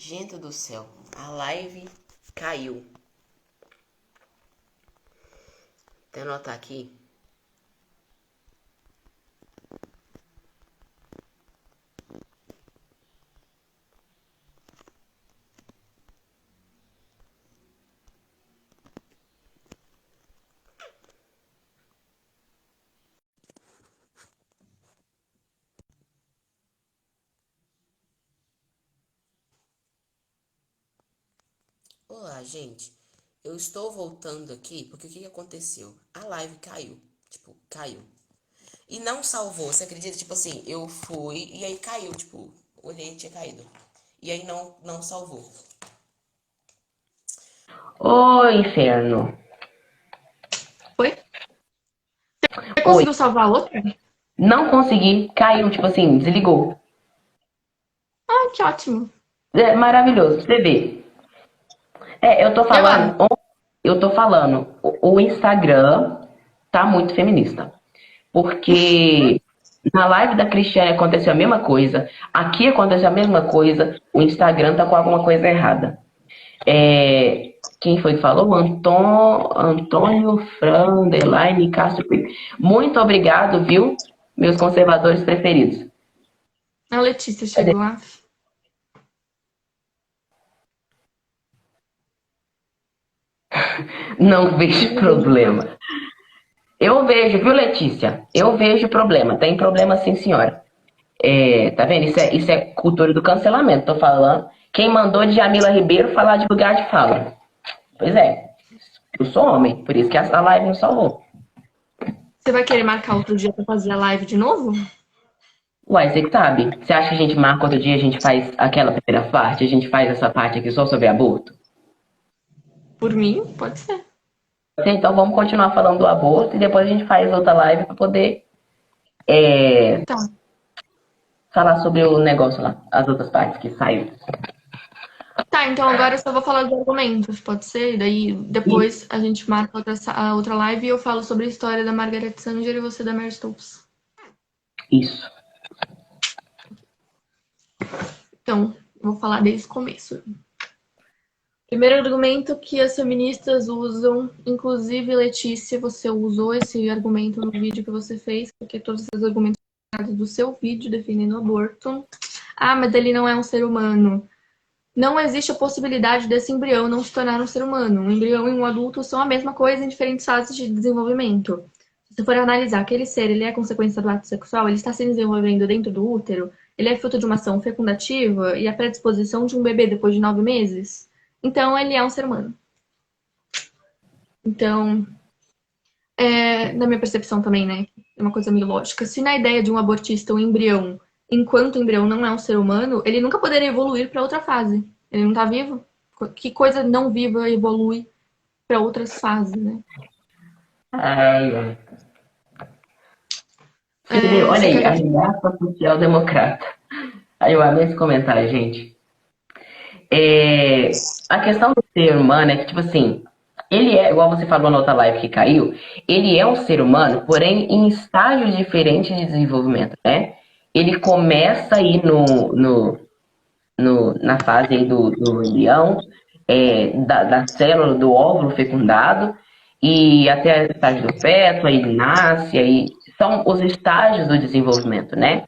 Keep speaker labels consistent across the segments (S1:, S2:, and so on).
S1: Gente do céu, a live caiu. Vou anotar aqui. Olá, gente. Eu estou voltando aqui porque o que aconteceu? A live caiu. Tipo, caiu. E não salvou. Você acredita? Tipo assim, eu fui e aí caiu. Tipo, olhei e tinha caído. E aí não salvou.
S2: Ô, inferno.
S1: Foi? Você
S2: Oi.
S1: conseguiu salvar a outra?
S2: Não consegui. Caiu, tipo assim, desligou.
S1: Ah, que ótimo.
S2: É maravilhoso. Você vê.
S1: Eu amo.
S2: Eu tô falando, o Instagram tá muito feminista. Porque na live da Cristiane aconteceu a mesma coisa. Aqui aconteceu a mesma coisa. O Instagram tá com alguma coisa errada. Quem foi que falou? Antônio Fran, Underline, Castro. Muito obrigado, viu? Meus conservadores preferidos.
S1: A Letícia chegou lá.
S2: Não vejo
S1: Não vejo
S2: problema.
S1: problema.
S2: Eu vejo, viu, Letícia? Eu vejo problema. Tem problema sim, senhora. Tá vendo? Isso é cultura do cancelamento. Tô falando. Quem mandou Djamila Ribeiro falar de lugar de fala? Pois é. Eu sou homem, por isso que a live não salvou.
S1: Você vai querer marcar outro dia pra fazer a live de novo?
S2: Uai, você que sabe. Você acha que a gente marca outro dia, a gente faz aquela primeira parte, a gente faz essa parte aqui só sobre aborto?
S1: Por mim, pode ser.
S2: Então vamos continuar falando do aborto e depois a gente faz outra live para poder
S1: Então,
S2: falar sobre o negócio lá, as outras partes que saíram.
S1: tá, então agora eu só vou falar dos argumentos, pode ser? E daí
S2: E
S1: depois a gente marca a outra live e eu falo sobre a história da Margaret Sanger e você da Mary Stopes.
S2: isso.
S1: Então, vou falar desde o começo. Primeiro argumento que as feministas usam, inclusive Letícia, você usou esse argumento no vídeo que você fez, porque todos esses argumentos são do seu vídeo defendendo o aborto. Ah, mas ele não é um ser humano. Não existe a possibilidade desse embrião não se tornar um ser humano. Um embrião e um adulto são a mesma coisa em diferentes fases de desenvolvimento. Se você for analisar aquele ser, ele é consequência do ato sexual, ele está se desenvolvendo dentro do útero, ele é fruto de uma ação fecundativa e a predisposição de um bebê depois de 9 meses. Então, ele é um ser humano. Então, na minha percepção também, né? É uma coisa meio lógica. Se na ideia de um abortista o embrião, enquanto o embrião não é um ser humano, ele nunca poderia evoluir para outra fase. Ele não está vivo. Que coisa não viva evolui para outras fases, né?
S2: Ai, ai. Você vê, olha
S1: Você
S2: aí,
S1: quer
S2: a
S1: continuar?
S2: ameaça social-democrata. Aí eu amei esse comentário, gente. A questão do ser humano é que, tipo assim, ele é, igual você falou na outra live que caiu, ele é um ser humano, porém em estágios diferentes de desenvolvimento, né? Ele começa aí na fase aí do embrião, da célula, do óvulo fecundado, e até o estágio do feto, aí ele nasce, aí são os estágios do desenvolvimento, né?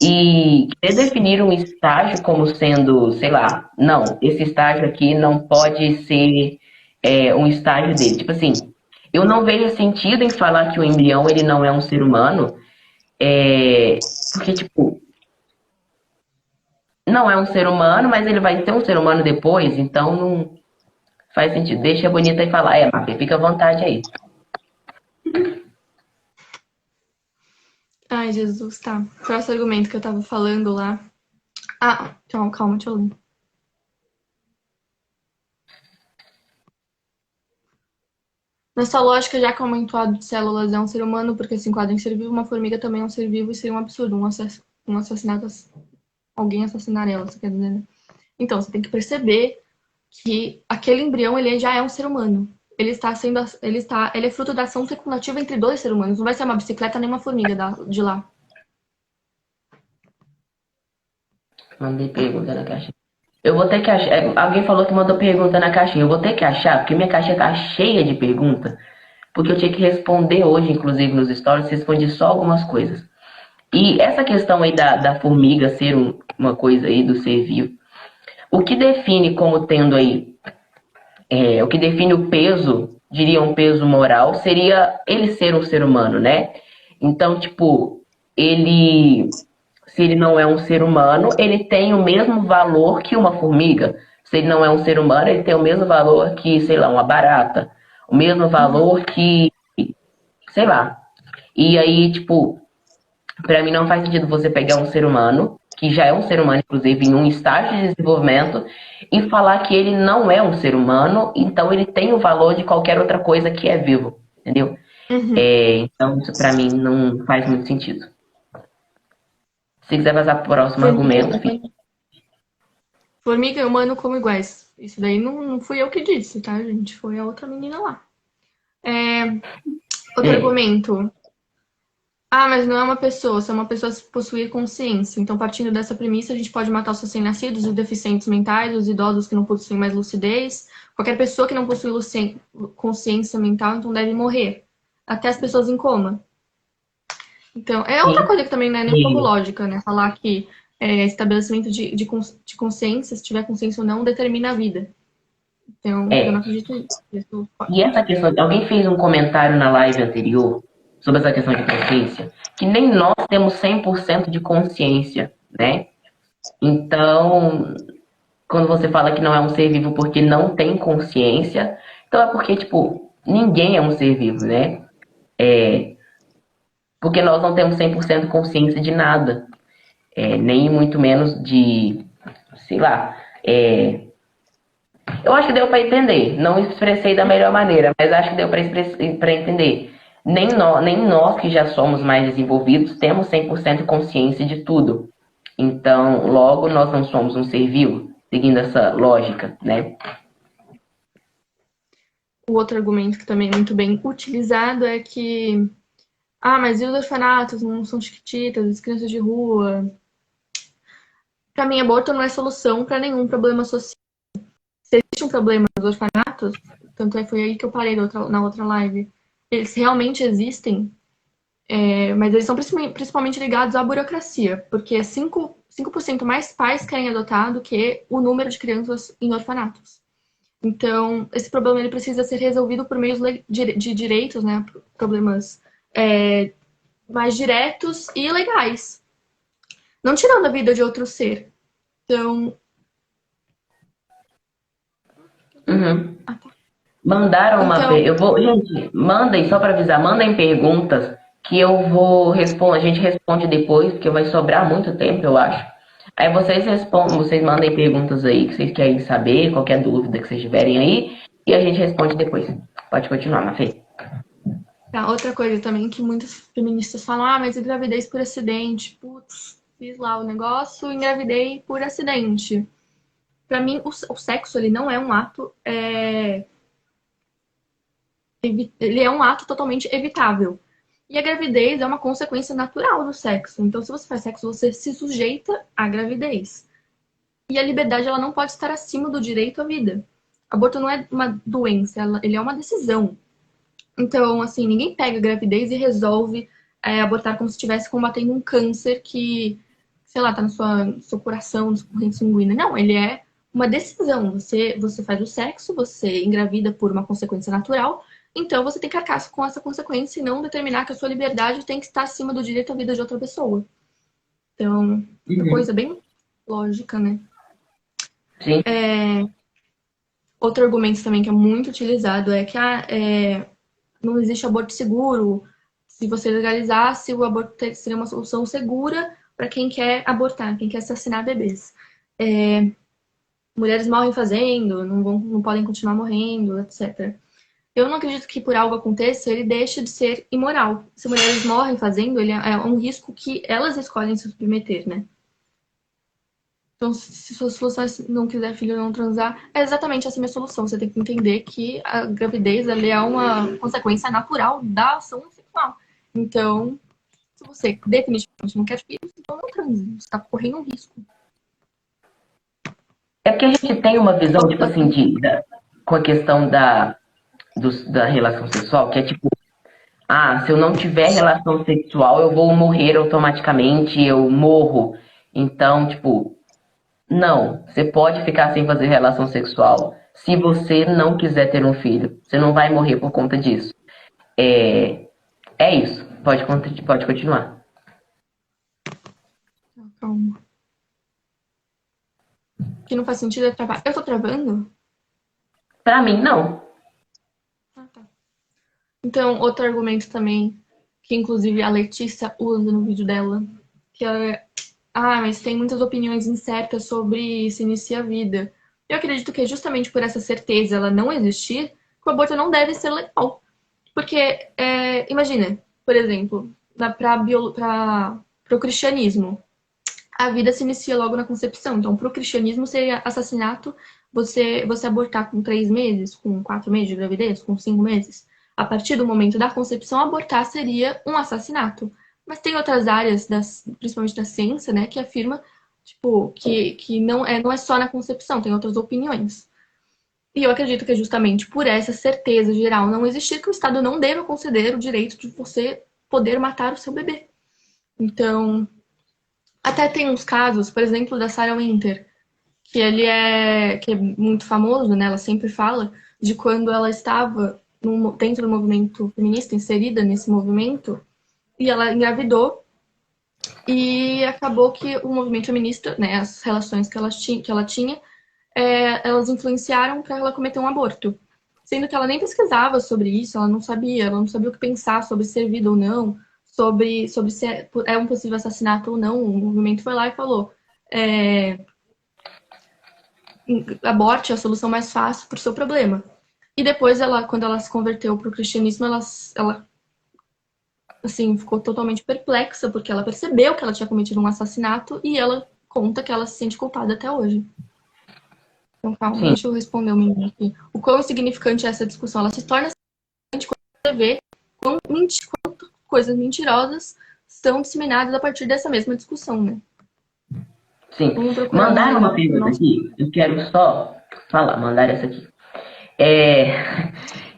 S2: E querer definir um estágio como sendo, sei lá, não, esse estágio aqui não pode ser um estágio dele. Tipo assim, eu não vejo sentido em falar que o embrião ele não é um ser humano, porque, tipo, não é um ser humano, mas ele vai ser um ser humano depois, então não faz sentido. Deixa a bonita e falar, Mafia, fica à vontade aí.
S1: Ai, Jesus, tá. Próximo argumento que eu tava falando lá. Ah, calma, calma, deixa eu ler. Nessa lógica, já que o amontoado de células é um ser humano, porque se enquadra em ser vivo, uma formiga também é um ser vivo e seria um absurdo um assassinato, alguém assassinar ela, você quer dizer, né? Então, você tem que perceber que aquele embrião ele já é um ser humano. Ele é fruto da ação fecundativa entre dois seres humanos. Não vai ser uma bicicleta nem uma formiga de lá.
S2: Mandei pergunta na caixa. Eu vou ter que achar. Alguém falou que mandou pergunta na caixinha. Eu vou ter que achar, porque minha caixinha tá cheia de perguntas. Porque eu tinha que responder hoje, inclusive, nos stories, respondi só algumas coisas. E essa questão aí da formiga ser uma coisa aí do ser vivo, o que define como tendo aí, o que define o peso, diria um peso moral, seria ele ser um ser humano, né? Então, tipo, ele, se ele não é um ser humano, ele tem o mesmo valor que uma formiga. Se ele não é um ser humano, ele tem o mesmo valor que, sei lá, uma barata. O mesmo
S1: Uhum.
S2: valor que, sei lá. E aí, tipo, para mim não faz sentido você pegar um ser humano, que já é um ser humano, inclusive, em um estágio de desenvolvimento, e falar que ele não é um ser humano, então ele tem o valor de qualquer outra coisa que é vivo, entendeu?
S1: Uhum.
S2: Então isso para mim não faz muito sentido. Se quiser passar para o próximo
S1: Formiga
S2: argumento, fica.
S1: também. Formiga e humano como iguais. Isso daí não fui eu que disse, tá, gente? Foi a outra menina lá. É, outro
S2: É,
S1: argumento. Ah, mas não é uma pessoa, se é uma pessoa possuir consciência. Então, partindo dessa premissa, a gente pode matar os recém-nascidos, os deficientes mentais, os idosos que não possuem mais lucidez. Qualquer pessoa que não possui consciência mental, então deve morrer. Até as pessoas em coma. Então, é outra
S2: sim.
S1: coisa que também não é nem um pouco lógica, né? Falar que estabelecimento de consciência, se tiver consciência ou não, determina a vida. Então, eu
S2: É.
S1: não acredito nisso. Isso pode.
S2: E essa questão, alguém fez um comentário na live anterior sobre essa questão de consciência, que nem nós temos 100% de consciência, né? Então, quando você fala que não é um ser vivo porque não tem consciência, então é porque, tipo, ninguém é um ser vivo, né? Porque nós não temos 100% consciência de nada, nem muito menos de, sei lá, eu acho que deu para entender. Não expressei da melhor maneira, mas acho que deu para entender. Nem nós que já somos mais desenvolvidos temos 100% consciência de tudo. Então, logo, nós não somos um ser vivo, seguindo essa lógica, né?
S1: O outro argumento que também é muito bem utilizado é que, ah, mas e os orfanatos não são chiquititas, as crianças de rua? Para mim, aborto não é solução para nenhum problema social. Se existe um problema nos orfanatos, tanto é foi aí que eu parei na outra live, eles realmente existem, mas eles são principalmente ligados à burocracia, porque 5% mais pais querem adotar do que o número de crianças em orfanatos. Então, esse problema ele precisa ser resolvido por meios de direitos, né? Problemas mais diretos e legais. Não tirando a vida de outro ser. Então.
S2: Uhum.
S1: Ah, tá.
S2: Mandaram uma.
S1: Então,
S2: Eu vou. Gente, mandem, só para avisar, mandem perguntas que eu vou responder. A gente responde depois, porque vai sobrar muito tempo, eu acho. Aí vocês respondem, vocês mandem perguntas aí que vocês querem saber, qualquer dúvida que vocês tiverem aí, e a gente responde depois. Pode continuar, Mafê.
S1: tá, outra coisa também que muitas feministas falam, ah, mas gravidez por acidente. Putz, fiz lá o negócio, engravidei por acidente. Pra mim, o sexo, ele não é um ato. Ele é um ato totalmente evitável. E a gravidez é uma consequência natural do sexo. Então, se você faz sexo, você se sujeita à gravidez. E a liberdade, ela não pode estar acima do direito à vida. Aborto não é uma doença, ele é uma decisão. Então, assim, ninguém pega a gravidez e resolve abortar como se estivesse combatendo um câncer que, sei lá, tá no seu coração, na sua corrente sanguínea. Não, ele é uma decisão. Você faz o sexo, você engravida por uma consequência natural, então você tem que arcar com essa consequência e não determinar que a sua liberdade tem que estar acima do direito à vida de outra pessoa. Então, uma
S2: Uhum.
S1: coisa bem lógica, né?
S2: Sim.
S1: Outro argumento também que é muito utilizado é que não existe aborto seguro. Se você legalizasse, o aborto seria uma solução segura para quem quer abortar, quem quer assassinar bebês. Mulheres morrem fazendo, não podem continuar morrendo, etc. Eu não acredito que por algo aconteça, ele deixe de ser imoral. Se mulheres morrem fazendo, ele é um risco que elas escolhem se submeter, né? Então, se sua solução não quiser filho não transar, é exatamente essa a minha solução. Você tem que entender que a gravidez ali é uma consequência natural da ação sexual. Então, se você definitivamente não quer filhos, então não transe. Você está correndo um risco.
S2: É que a gente tem uma visão, tipo assim, com a questão da relação sexual, que é tipo, se eu não tiver relação sexual, eu vou morrer automaticamente, eu morro. Então, tipo, não, você pode ficar sem fazer relação sexual se você não quiser ter um filho. Você não vai morrer por conta disso. É, é isso. Pode continuar.
S1: Calma. O que não faz sentido é travar. Eu tô travando?
S2: Pra mim, não.
S1: Tá. Então, outro argumento também, que inclusive a Letícia usa no vídeo dela, que é, mas tem muitas opiniões incertas sobre se inicia a vida. Eu acredito que é justamente por essa certeza ela não existir, que o aborto não deve ser legal. Porque, imagina, por exemplo, para o cristianismo, a vida se inicia logo na concepção. Então, para o cristianismo seria assassinato você abortar com 3 meses, com 4 meses de gravidez, com 5 meses. A partir do momento da concepção, abortar seria um assassinato. Mas tem outras áreas, principalmente da ciência, né, que afirma tipo, que não é só na concepção, tem outras opiniões. E eu acredito que é justamente por essa certeza geral não existir que o Estado não deva conceder o direito de você poder matar o seu bebê. Então, até tem uns casos, por exemplo, da Sarah Winter, que é muito famoso, né? Ela sempre fala de quando ela estava dentro do movimento feminista, inserida nesse movimento, e ela engravidou, e acabou que o movimento feminista, né, as relações que ela tinha, elas influenciaram para ela cometer um aborto. Sendo que ela nem pesquisava sobre isso, ela não sabia o que pensar sobre ser vida ou não, sobre se é um possível assassinato ou não. O movimento foi lá e falou: aborte é a solução mais fácil para o seu problema. E depois, quando ela se converteu para o cristianismo, ela assim, ficou totalmente perplexa, porque ela percebeu que ela tinha cometido um assassinato e ela conta que ela se sente culpada até hoje. Então, calma,
S2: Sim,
S1: deixa eu responder o menino aqui. O quão significante é essa discussão? Ela se torna significante quando você vê quanto coisas mentirosas são disseminadas a partir dessa mesma discussão, né?
S2: sim.
S1: Vamos procurar uma
S2: Mandaram uma
S1: melhor para
S2: pergunta
S1: nós.
S2: aqui, eu quero só falar, mandar essa aqui. É,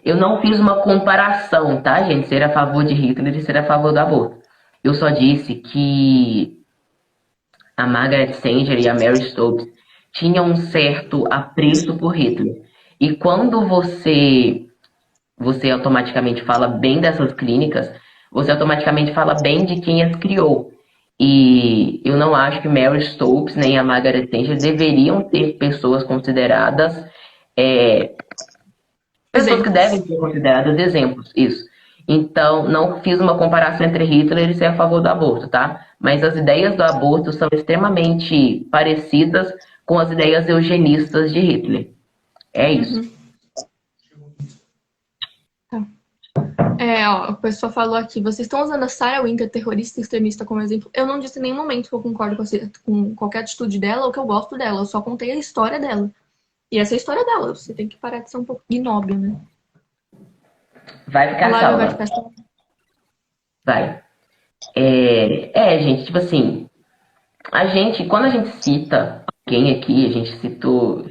S2: eu não fiz uma comparação, tá, gente? Ser a favor de Hitler e ser a favor do aborto. Eu só disse que a Margaret Sanger e a Mary Stopes tinham um certo apreço por Hitler. E quando você automaticamente fala bem dessas clínicas, você automaticamente fala bem de quem as criou. E eu não acho que Mary Stopes nem a Margaret Sanger deveriam ser pessoas consideradas é, pessoas que
S1: Exemplos.
S2: devem ser consideradas exemplos, isso. Então, não fiz uma comparação entre Hitler e ser a favor do aborto, tá? Mas as ideias do aborto são extremamente parecidas com as ideias eugenistas de Hitler. É isso.
S1: Uhum. Tá. Ó, a pessoa falou aqui, vocês estão usando a Sarah Winter, terrorista extremista, como exemplo. Eu não disse em nenhum momento que eu concordo com qualquer atitude dela ou que eu gosto dela. Eu só contei a história dela. E essa é a história dela. Você tem que parar de ser um pouco ignóbil, né?
S2: Vai
S1: A
S2: ficar
S1: live vai
S2: salva.
S1: ficar salva.
S2: Vai. Gente, tipo assim, quando a gente cita alguém aqui,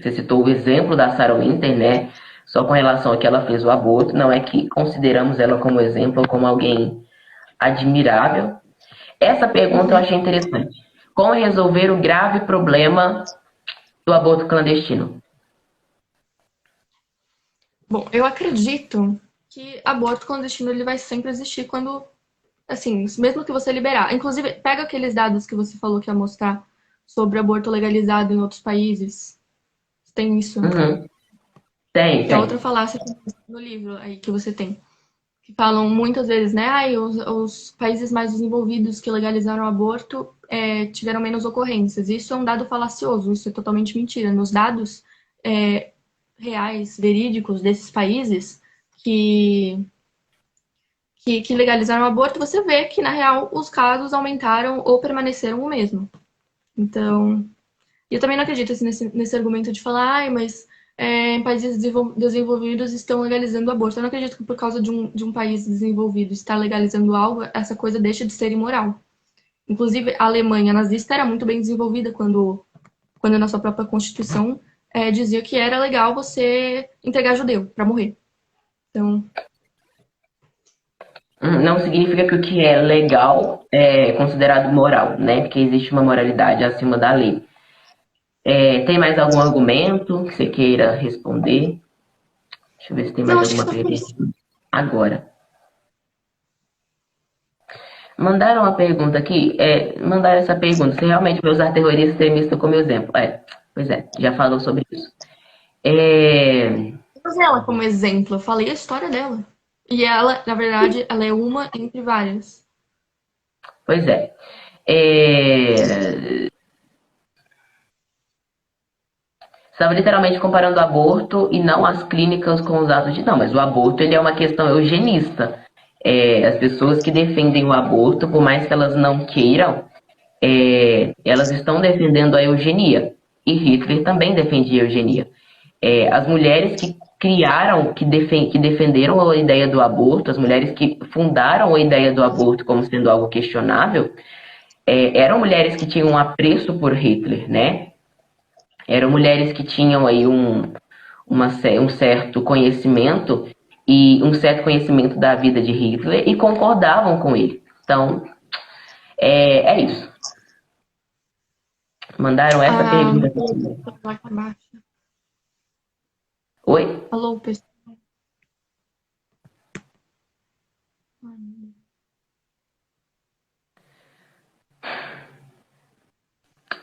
S2: você citou o exemplo da Sarah Winter, né? Só com relação a que ela fez o aborto, não é que consideramos ela como exemplo ou como alguém admirável. Essa pergunta eu achei interessante. Como resolver o grave problema do aborto clandestino?
S1: Bom, eu acredito que aborto clandestino ele vai sempre existir quando, assim, mesmo que você liberar. Inclusive, pega aqueles dados que você falou que ia mostrar sobre aborto legalizado em outros países. Tem isso.
S2: Uhum. Tem,
S1: Que é outra
S2: tem.
S1: falácia no livro aí que você tem. Que falam muitas vezes, né? Os países mais desenvolvidos que legalizaram o aborto tiveram menos ocorrências. Isso é um dado falacioso, isso é totalmente mentira. Nos dados reais, verídicos desses países que, que legalizaram o aborto, você vê que, na real, os casos aumentaram ou permaneceram o mesmo. Então, eu também não acredito assim, nesse argumento de falar, mas países desenvolvidos estão legalizando o aborto. Eu não acredito que por causa de um país desenvolvido estar legalizando algo, essa coisa deixa de ser imoral. Inclusive, a Alemanha nazista era muito bem desenvolvida quando na sua própria Constituição dizia que era legal você entregar judeu para morrer. Então,
S2: Não significa que o que é legal é considerado moral, né? Porque existe uma moralidade acima da lei. Tem mais algum argumento que você queira responder? Deixa eu ver se tem
S1: não,
S2: mais
S1: acho que
S2: alguma
S1: só foi
S2: pergunta.
S1: isso.
S2: Agora. Mandaram uma pergunta aqui. Mandaram essa pergunta. Você realmente vai usar terrorista extremista como exemplo? Pois é, já falou sobre isso.
S1: Eu usei ela como exemplo, eu falei a história dela. E ela, na verdade, ela é uma entre várias.
S2: Pois é. É, Estava literalmente comparando o aborto e não as clínicas com os atos de... Não, mas o aborto ele é uma questão eugenista. As pessoas que defendem o aborto, por mais que elas não queiram, elas estão defendendo a eugenia. E Hitler também defendia a eugenia. As mulheres que criaram, que defenderam a ideia do aborto, as mulheres que fundaram a ideia do aborto como sendo algo questionável, eram mulheres que tinham um apreço por Hitler, né? Eram mulheres que tinham aí um certo conhecimento e um certo conhecimento da vida de Hitler e concordavam com ele. Então, é isso. Mandaram essa
S1: Ah,
S2: pergunta
S1: vou
S2: aqui.
S1: falar aqui embaixo.
S2: Oi?
S1: Alô, pessoal.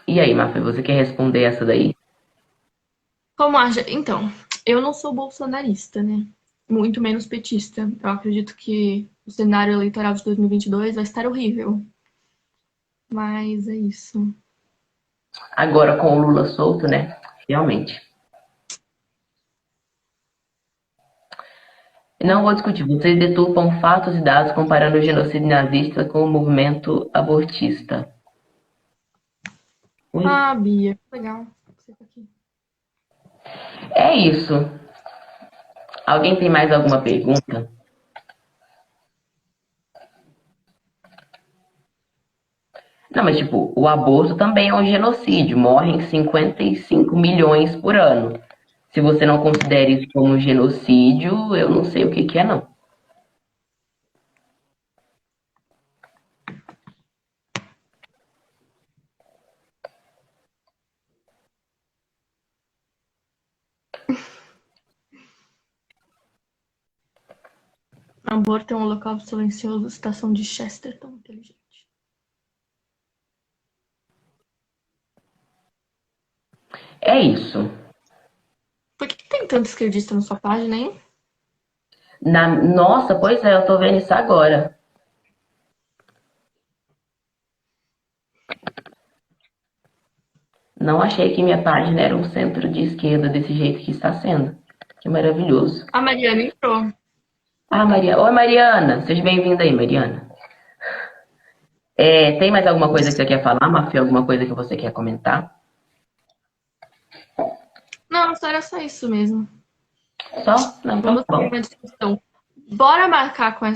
S2: E aí, Mafia, você quer responder essa daí?
S1: Como acha? Então, eu não sou bolsonarista, né? Muito menos petista. Eu acredito que o cenário eleitoral de 2022 vai estar horrível. Mas é isso.
S2: Agora com o Lula solto, né? Realmente. Não vou discutir. Vocês deturpam fatos e dados comparando o genocídio nazista com o movimento abortista. Ui.
S1: Ah, Bia, que legal. Você tá aqui.
S2: É isso. Alguém tem mais alguma pergunta? Não, mas tipo, o aborto também é um genocídio. Morrem 55 milhões por ano. Se você não considera isso como um genocídio, eu não sei o que é, não.
S1: Aborto é um holocausto silencioso, estação de Chesterton, inteligente.
S2: É isso.
S1: Por que tem tanto esquerdista na sua página, hein?
S2: Nossa, pois é, eu tô vendo isso agora. Não achei que minha página era um centro de esquerda desse jeito que está sendo. Que maravilhoso.
S1: A Mariana entrou.
S2: Ah, Mariana. Oi, Mariana. Seja bem-vinda aí, Mariana. Tem mais alguma coisa que você quer falar, Mafia? Alguma coisa que você quer comentar?
S1: Não, só era só isso mesmo.
S2: Só? Não, então
S1: Vamos
S2: tá
S1: ter
S2: bom.
S1: uma discussão. Bora marcar com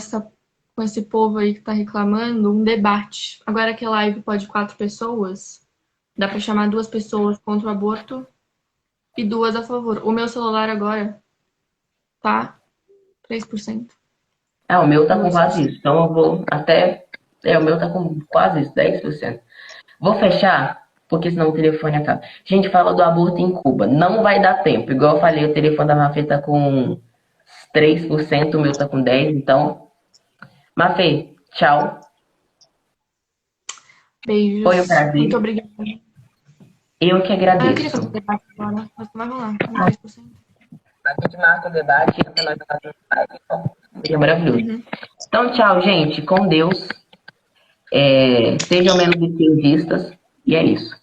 S1: esse povo aí que tá reclamando um debate. Agora que a live pode 4 pessoas, dá pra chamar 2 pessoas contra o aborto e 2 a favor. O meu celular agora tá 3%.
S2: O meu tá com quase
S1: 2%.
S2: isso. Então eu vou até. O meu tá com quase isso, 10%. Vou fechar, porque senão o telefone acaba. A gente fala do aborto em Cuba. Não vai dar tempo. Igual eu falei, o telefone da Mafê tá com 3%, o meu tá com 10%. Então, Mafê, tchau. Foi um
S1: Beijos.
S2: prazer.
S1: Muito obrigada.
S2: Eu que
S1: Ah, eu queria
S2: agradeço.
S1: fazer debate agora, mas não vai rolar. Com 3%.
S2: A gente marca o debate, entra nós fazemos live, então seria maravilhoso.
S1: Uhum.
S2: Então, tchau, gente. Com Deus. Sejam menos esquerdistas. E é isso.